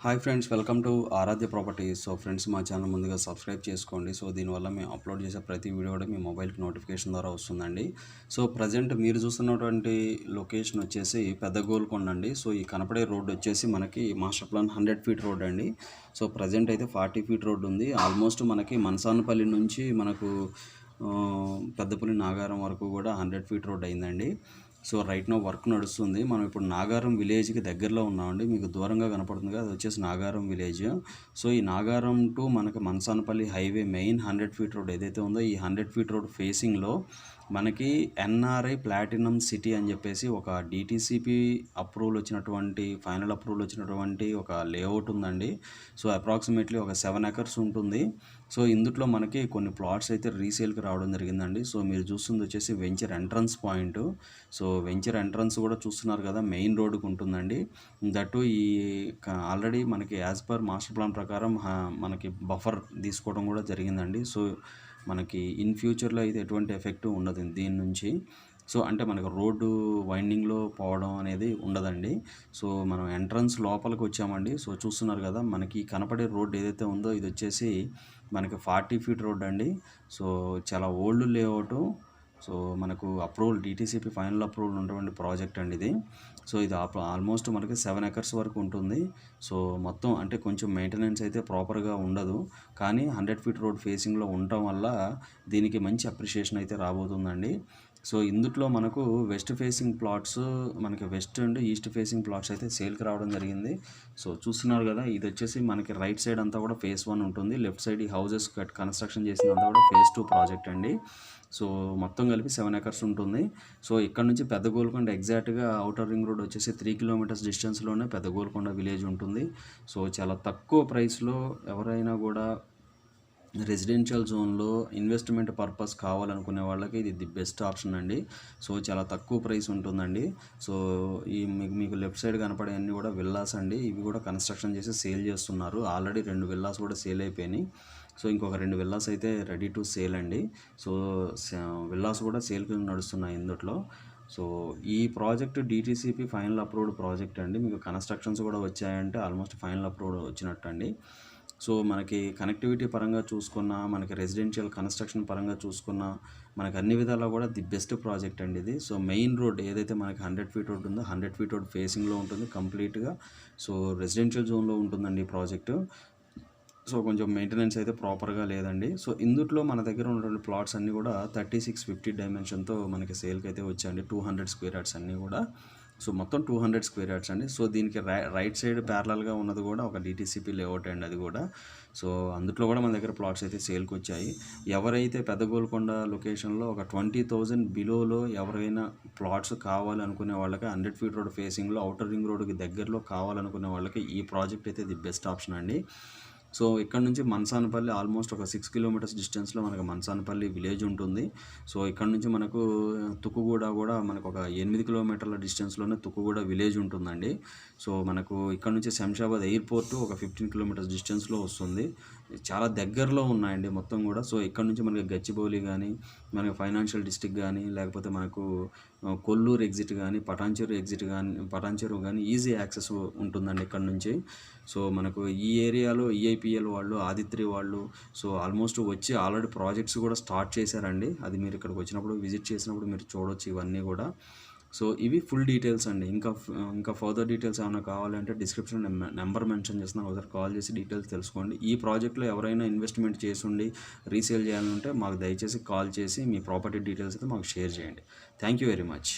Hi friends, welcome to Aaradhya properties. So friends, మా channel ముందుగా subscribe చేసుకోండి. సో దీనివల్ల మేము అప్లోడ్ చేసే ప్రతి వీడియో కూడా మీ మొబైల్కి నోటిఫికేషన్ ద్వారా వస్తుందండి. సో ప్రజెంట్ మీరు చూస్తున్నటువంటి లొకేషన్ వచ్చేసి పెద్ద గోల్కొండ అండి. సో ఈ కనపడే రోడ్ వచ్చేసి మనకి మాస్టర్ ప్లాన్ 100 ఫీట్ రోడ్ అండి. సో ప్రజెంట్ అయితే 40 ఫీట్ రోడ్ ఉంది. ఆల్మోస్ట్ మనకి మనసానపల్లి నుంచి మనకు పెద్దపల్లి నాగారం వరకు కూడా 100 ఫీట్ రోడ్ అయిందండి. సో రైట్ నో వర్క్ నడుస్తుంది. మనం ఇప్పుడు నాగారం విలేజ్కి దగ్గరలో ఉన్నామండి. మీకు దూరంగా కనపడుతుంది కదా, అది వచ్చేసి నాగారం విలేజ్. సో ఈ నాగారం టు మనకి Manasanpalli highway main 100 feet road ఏదైతే ఉందో, ఈ 100 ఫీట్ రోడ్ ఫేసింగ్లో మనకి ఎన్ఆర్ఐ ప్లాటినం సిటీ అని చెప్పేసి ఒక డిటీసీపీ అప్రూవల్ వచ్చినటువంటి ఫైనల్ అప్రూవల్ వచ్చినటువంటి ఒక లేఅవుట్ ఉందండి. సో అప్రాక్సిమేట్లీ ఒక 7 ఎకర్స్ ఉంటుంది. సో ఇందులో మనకి కొన్ని ప్లాట్స్ అయితే రీసేల్కి రావడం జరిగిందండి. సో మీరు చూస్తుంది వచ్చేసి venture entrance point. So venture entrance కూడా చూస్తున్నారు కదా, మెయిన్ రోడ్డుకు ఉంటుందండి. దట్టు ఈ ఆల్రెడీ మనకి యాజ్ పర్ మాస్టర్ ప్లాన్ ప్రకారం మనకి బఫర్ తీసుకోవడం కూడా జరిగిందండి. సో మనకి ఇన్ ఫ్యూచర్లో అయితే ఎటువంటి ఎఫెక్ట్ ఉండదు దీని నుంచి. సో అంటే మనకు రోడ్డు వైండింగ్లో పోవడం అనేది ఉండదండి. సో మనం ఎంట్రన్స్ లోపలికి వచ్చామండి. సో చూస్తున్నారు కదా, మనకి కనపడే రోడ్ ఏదైతే ఉందో ఇది వచ్చేసి మనకి 40 ఫీట్ రోడ్ అండి. సో చాలా ఓల్డ్ లేఅవుట్. సో మనకు అప్రూవల్ డిటీసీపీ ఫైనల్ అప్రూవల్ ఉన్నటువంటి ప్రాజెక్ట్ అండి ఇది. సో ఇది ఆల్మోస్ట్ మనకి 7 ఎకర్స్ వరకు ఉంటుంది. సో మొత్తం అంటే కొంచెం మెయింటెనెన్స్ అయితే ప్రాపర్గా ఉండదు, కానీ 100 ఫీట్ రోడ్ ఫేసింగ్లో ఉండటం వల్ల దీనికి మంచి అప్రిషియేషన్ అయితే రాబోతుందండి. సో ఇందులో మనకు వెస్ట్ ఫేసింగ్ ప్లాట్స్, మనకి west and east facing plots అయితే సేల్కి రావడం జరిగింది. సో చూస్తున్నారు కదా, ఇది వచ్చేసి మనకి రైట్ సైడ్ అంతా కూడా ఫేస్ 1 ఉంటుంది. లెఫ్ట్ సైడ్ ఈ హౌజెస్ కన్స్ట్రక్షన్ చేసినంతా కూడా ఫేస్ 2 ప్రాజెక్ట్ అండి. సో మొత్తం కలిపి 7 ఎకర్స్ ఉంటుంది. సో ఇక్కడ నుంచి పెద్ద గోల్కొండ ఎగ్జాక్ట్గా అవుటర్ రింగ్ రోడ్ వచ్చేసి 3 కిలోమీటర్స్ డిస్టెన్స్లోనే పెద్ద గోల్కొండ విలేజ్ ఉంటుంది. సో చాలా తక్కువ ప్రైస్లో ఎవరైనా కూడా రెసిడెన్షియల్ జోన్లో ఇన్వెస్ట్మెంట్ పర్పస్ కావాలనుకునే వాళ్ళకి ఇది ది బెస్ట్ ఆప్షన్ అండి. సో చాలా తక్కువ ప్రైస్ ఉంటుందండి. సో ఈ మీకు లెఫ్ట్ సైడ్ కనపడే అన్నీ కూడా విల్లాస్ అండి. ఇవి కూడా కన్స్ట్రక్షన్ చేసి సేల్ చేస్తున్నారు. ఆల్రెడీ 2 విల్లాస్ కూడా సేల్ అయిపోయినాయి. సో ఇంకొక 2 విల్లాస్ అయితే రెడీ టు సేల్ అండి. సో విల్లాస్ కూడా సేల్కి నడుస్తున్నాయి ఇందులో. సో ఈ project DTCP final approved project అండి. మీకు కన్స్ట్రక్షన్స్ కూడా వచ్చాయంటే ఆల్మోస్ట్ ఫైనల్ అప్రూవ్డ్ వచ్చినట్టు అండి. సో మనకి కనెక్టివిటీ పరంగా చూసుకున్నా, మనకి రెసిడెన్షియల్ కన్స్ట్రక్షన్ పరంగా చూసుకున్నా, మనకి అన్ని విధాలా కూడా ది బెస్ట్ ప్రాజెక్ట్ అండి ఇది. సో మెయిన్ రోడ్ ఏదైతే మనకి 100 ఫీట్ రోడ్ ఉందో, 100 ఫీట్ రోడ్ ఫేసింగ్లో ఉంటుంది కంప్లీట్గా. సో రెసిడెన్షియల్ జోన్లో ఉంటుందండి ఈ ప్రాజెక్టు. సో కొంచెం మెయింటెనెన్స్ అయితే ప్రాపర్గా లేదండి. సో ఇందులో మన దగ్గర ఉన్నటువంటి ప్లాట్స్ అన్నీ కూడా 3650 డైమెన్షన్తో మనకి సేల్కి అయితే వచ్చాయండి. 200 స్క్వేర్ యార్డ్స్ అన్నీ కూడా. సో మొత్తం 200 స్క్వేర్ యార్డ్స్ అండి. సో దీనికి రైట్ సైడ్ ప్యారలల్గా ఉన్నది కూడా ఒక డిటీసీపీ లేఅవుట్ అండి అది కూడా. సో అందులో కూడా మన దగ్గర ప్లాట్స్ అయితే సేల్కి వచ్చాయి. ఎవరైతే పెద్ద గోల్కొండ లొకేషన్లో ఒక 20,000 బిలోలో ఎవరైనా ప్లాట్స్ కావాలనుకునే వాళ్ళకి 100 ఫీట్ రోడ్ ఫేసింగ్లో అవుటర్ రింగ్ రోడ్కి దగ్గరలో కావాలనుకునే వాళ్ళకి ఈ ప్రాజెక్ట్ అయితే ది బెస్ట్ ఆప్షన్ అండి. సో ఇక్కడ నుంచి మనసానపల్లి ఆల్మోస్ట్ ఒక 6 కిలోమీటర్స్ డిస్టెన్స్లో మనకు మనసానపల్లి విలేజ్ ఉంటుంది. సో ఇక్కడ నుంచి మనకు తుక్కుగూడ కూడా మనకు ఒక 8 కిలోమీటర్ల డిస్టెన్స్లోనే తుక్కుగూడ విలేజ్ ఉంటుందండి. సో మనకు ఇక్కడ నుంచి శంషాబాద్ ఎయిర్పోర్ట్ ఒక 15 కిలోమీటర్స్ డిస్టెన్స్లో వస్తుంది. చాలా దగ్గరలో ఉన్నాయండి మొత్తం కూడా. సో ఇక్కడ నుంచి మనకి గచ్చిబౌలి కానీ, మనకి ఫైనాన్షియల్ డిస్ట్రిక్ట్ కానీ, లేకపోతే మనకు కొల్లూరు ఎగ్జిట్ కానీ, పటాన్చెరు కానీ ఈజీ యాక్సెస్ ఉంటుందండి ఇక్కడ నుంచి. సో మనకు ఈ ఏరియాలో ఈఐపిఎల్ వాళ్ళు, ఆదిత్రి వాళ్ళు సో ఆల్మోస్ట్ వచ్చి ఆల్రెడీ ప్రాజెక్ట్స్ కూడా స్టార్ట్ చేశారండి. అది మీరు ఇక్కడికి వచ్చినప్పుడు విజిట్ చేసినప్పుడు మీరు చూడవచ్చు ఇవన్నీ కూడా. సో ఇవి ఫుల్ డీటెయిల్స్ అండి. ఇంకా ఫర్దర్ డీటెయిల్స్ ఏమైనా కావాలంటే డిస్క్రిప్షన్ నెంబర్ మెన్షన్ చేస్తున్నాను, ఒకసారి కాల్ చేసి డీటెయిల్స్ తెలుసుకోండి. ఈ ప్రాజెక్ట్లో ఎవరైనా ఇన్వెస్ట్మెంట్ చేసి రీసేల్ చేయాలంటే మాకు దయచేసి కాల్ చేసి మీ ప్రాపర్టీ డీటెయిల్స్ అయితే మాకు షేర్ చేయండి. Thank you very much.